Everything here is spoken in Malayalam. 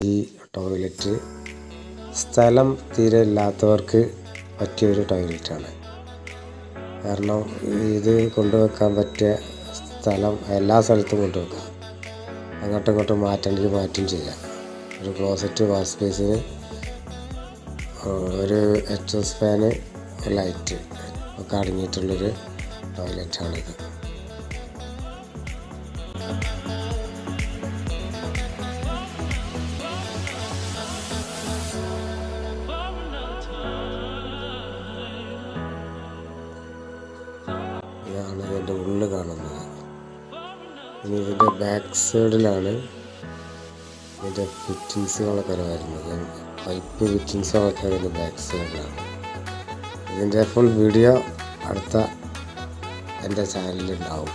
ഈ ടോയ്ലറ്റ് സ്ഥലം തീരെ ഇല്ലാത്തവർക്ക് പറ്റിയൊരു ടോയ്ലറ്റാണ്. കാരണം ഇത് കൊണ്ടുവെക്കാൻ പറ്റിയ സ്ഥലം എല്ലാ സ്ഥലത്തും കൊണ്ടുവെക്കാം. അങ്ങോട്ടും ഇങ്ങോട്ടും മാറ്റേണ്ടത് മാറ്റും ചെയ്യാം. ഒരു ക്ലോസറ്റ്, വാഷ് സ്പേസിന്, ഒരു എക്സോസ്റ്റ് ഫാന്, ലൈറ്റ് ഒക്കെ അടങ്ങിയിട്ടുള്ളൊരു ടോയ്ലറ്റാണിത്. ഇതാണ് ഇതിൻ്റെ ഉള്ളിൽ കാണുന്നത്. ഇനി ഇതിൻ്റെ ബാക്ക് സൈഡിലാണ് ഇതിൻ്റെ ഫിറ്റിങ്സുകളൊക്കെ വരുന്നത്. പൈപ്പ് ഫിറ്റിങ്സുകളൊക്കെ ഇതിൻ്റെ ബാക്ക് സൈഡിലാണ്. ഇതിൻ്റെ ഫുൾ വീഡിയോ അടുത്ത എൻ്റെ ചാനലിൽ ഉണ്ടാവും.